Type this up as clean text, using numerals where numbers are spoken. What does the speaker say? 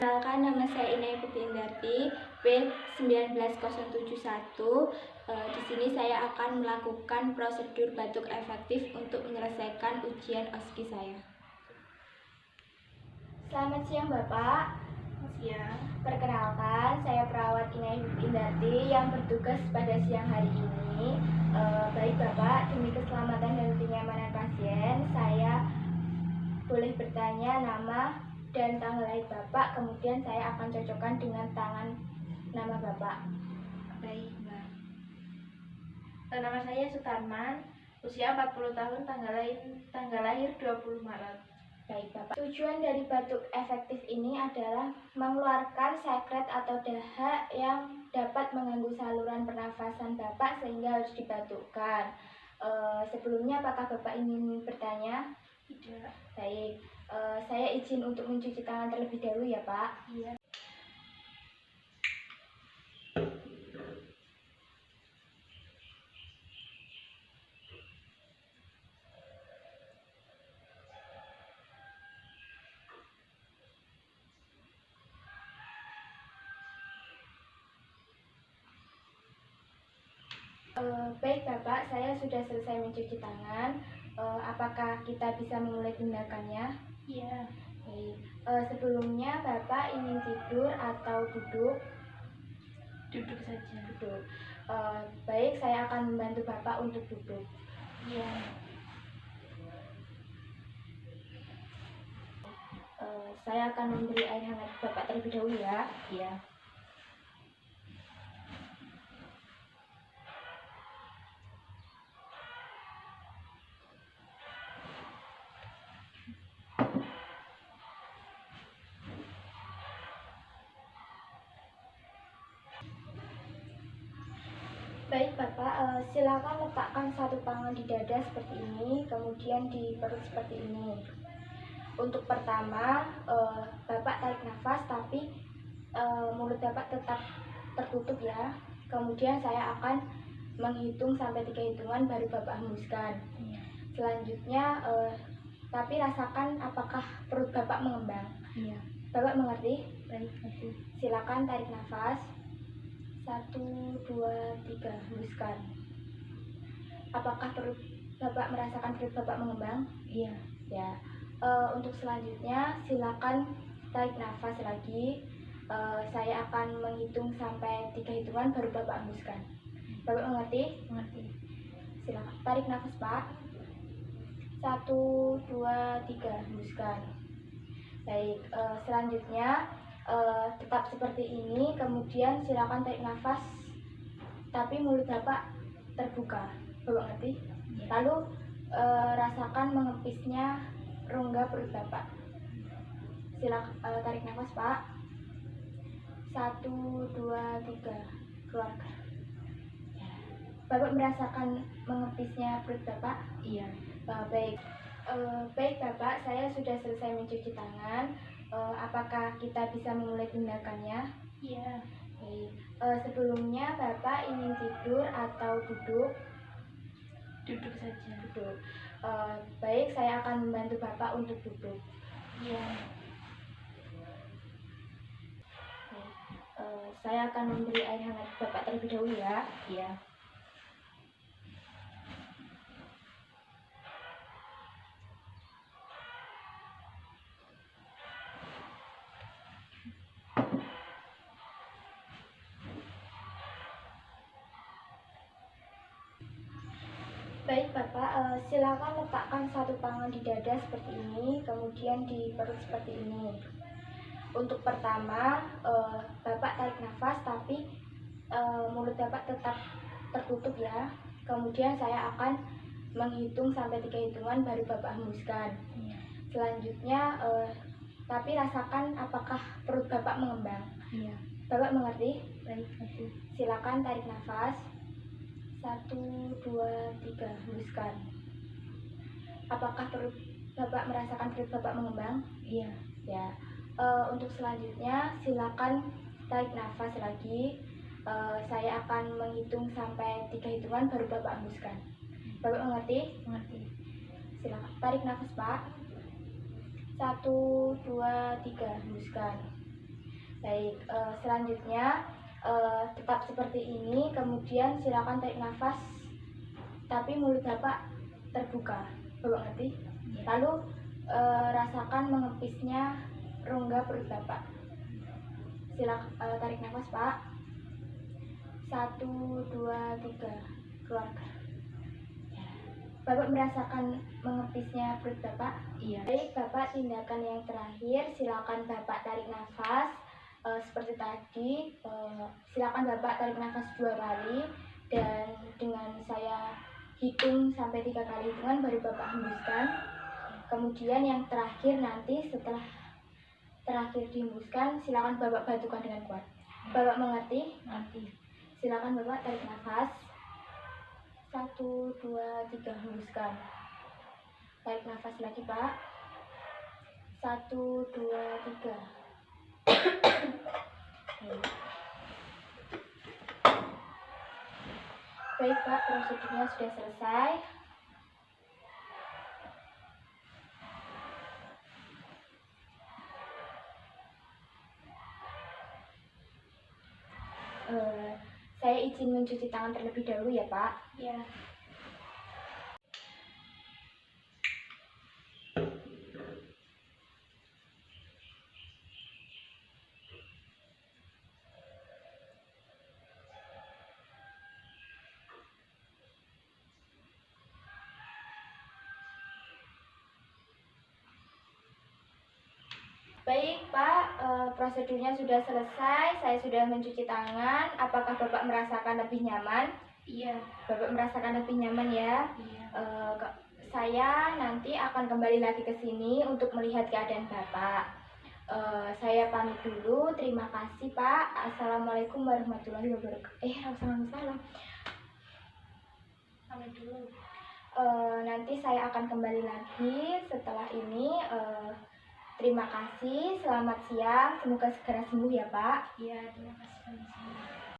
Perkenalkan, nama saya Inai Putri Indarti, B19071. Di sini saya akan melakukan prosedur batuk efektif untuk menyelesaikan ujian OSCE saya. Selamat siang Bapak. Siang. Perkenalkan, saya perawat Inai Putri Indarti yang bertugas pada siang hari ini. Baik Bapak, demi keselamatan dan kenyamanan pasien, saya boleh bertanya nama dan tanggal lahir Bapak, kemudian saya akan cocokkan dengan nama Bapak. Baik, Mbak. Nama saya Sutarman, usia 40 tahun, tanggal lahir 20 Maret. Baik, Bapak. Tujuan dari batuk efektif ini adalah mengeluarkan sekret atau dahak yang dapat mengganggu saluran pernafasan Bapak sehingga harus dibatukkan. Sebelumnya apakah Bapak ingin bertanya? Tidak. Baik, saya izin untuk mencuci tangan terlebih dahulu ya Pak. Iya. Baik Bapak, saya sudah selesai mencuci tangan. Apakah kita bisa memulai tindakannya? Iya. Baik. Sebelumnya Bapak ingin tidur atau duduk? Duduk saja. Duduk. Baik, saya akan membantu Bapak untuk duduk. Iya. Saya akan memberi air hangat Bapak terlebih dahulu ya. Iya. Baik Bapak, silakan letakkan satu tangan di dada seperti ini, kemudian di perut seperti ini. Untuk pertama, Bapak tarik nafas tapi mulut Bapak tetap tertutup ya. Kemudian saya akan menghitung sampai 3 hitungan baru Bapak hembuskan. Selanjutnya, tapi rasakan apakah perut Bapak mengembang. Iya. Bapak mengerti? Baik, ngerti. Silakan tarik nafas. 1, 2, 3, hembuskan. Apakah perut Bapak merasakan perut Bapak mengembang? Iya. Ya. Untuk selanjutnya silakan tarik nafas lagi. Saya akan menghitung sampai 3 hitungan baru Bapak hembuskan. Bapak mengerti? Mengerti. Silakan tarik nafas Pak. 1, 2, 3, hembuskan. Baik, selanjutnya tetap seperti ini, kemudian silakan tarik nafas tapi mulut Bapak terbuka. Bapak ngerti? Iya. Lalu rasakan mengepisnya rongga perut Bapak. Silakan tarik nafas Pak. 1, 2, 3, keluarkan. Bapak merasakan mengepisnya perut Bapak? Iya. Baik. Baik Bapak, saya sudah selesai mencuci tangan. Apakah kita bisa memulai tindakannya? Iya. Baik. Sebelumnya Bapak ingin tidur atau duduk? Duduk saja. Duduk. Baik, saya akan membantu Bapak untuk duduk. Iya. Saya akan memberi air hangat Bapak terlebih dahulu ya. Iya. Baik Bapak, silakan letakkan satu tangan di dada seperti ini, kemudian di perut seperti ini. Untuk pertama, Bapak tarik nafas tapi mulut Bapak tetap tertutup ya. Kemudian saya akan menghitung sampai 3 hitungan baru Bapak hembuskan. Iya. Selanjutnya, tapi rasakan apakah perut Bapak mengembang. Iya. Bapak mengerti? Baik, ngerti. Silakan tarik nafas. 1, 2, 3, hembuskan. Apakah perut Bapak merasakan perut Bapak mengembang? Iya. Ya. Untuk selanjutnya silakan tarik nafas lagi. Saya akan menghitung sampai 3 hitungan baru Bapak hembuskan. Bapak mengerti? Mengerti. Silakan tarik nafas Pak. 1, 2, 3, hembuskan. Baik, selanjutnya tetap seperti ini, kemudian silakan tarik nafas, tapi mulut Bapak terbuka. Bapak ngerti? Lalu rasakan mengepisnya rongga perut Bapak. Silakan tarik nafas, Pak. 1, 2, 3, keluarkan. Bapak merasakan mengepisnya perut Bapak? Iya. Baik, Bapak, tindakan yang terakhir, silakan Bapak tarik nafas seperti tadi. Silakan Bapak tarik nafas 2 kali, dan dengan saya hitung sampai 3 kali hitungan baru Bapak hembuskan. Kemudian yang terakhir nanti setelah terakhir dihembuskan, silakan Bapak bantukan dengan kuat. Bapak mengerti? Nanti. Silakan Bapak tarik nafas. 1, 2, 3, hembuskan. Tarik nafas lagi, Pak. 1, 2, 3. Baik, Pak, prosedurnya sudah selesai. Saya izin mencuci tangan terlebih dahulu ya, Pak. Ya. Baik, Pak, prosedurnya sudah selesai. Saya sudah mencuci tangan. Apakah Bapak merasakan lebih nyaman? Iya. Bapak merasakan lebih nyaman ya? Iya. Saya nanti akan kembali lagi ke sini untuk melihat keadaan Bapak. Saya pamit dulu. Terima kasih, Pak. Assalamualaikum warahmatullahi wabarakatuh. Waalaikumsalam. Pamit dulu. Nanti saya akan kembali lagi setelah ini. Terima kasih. Selamat siang. Semoga segera sembuh ya, Pak. Iya, terima kasih.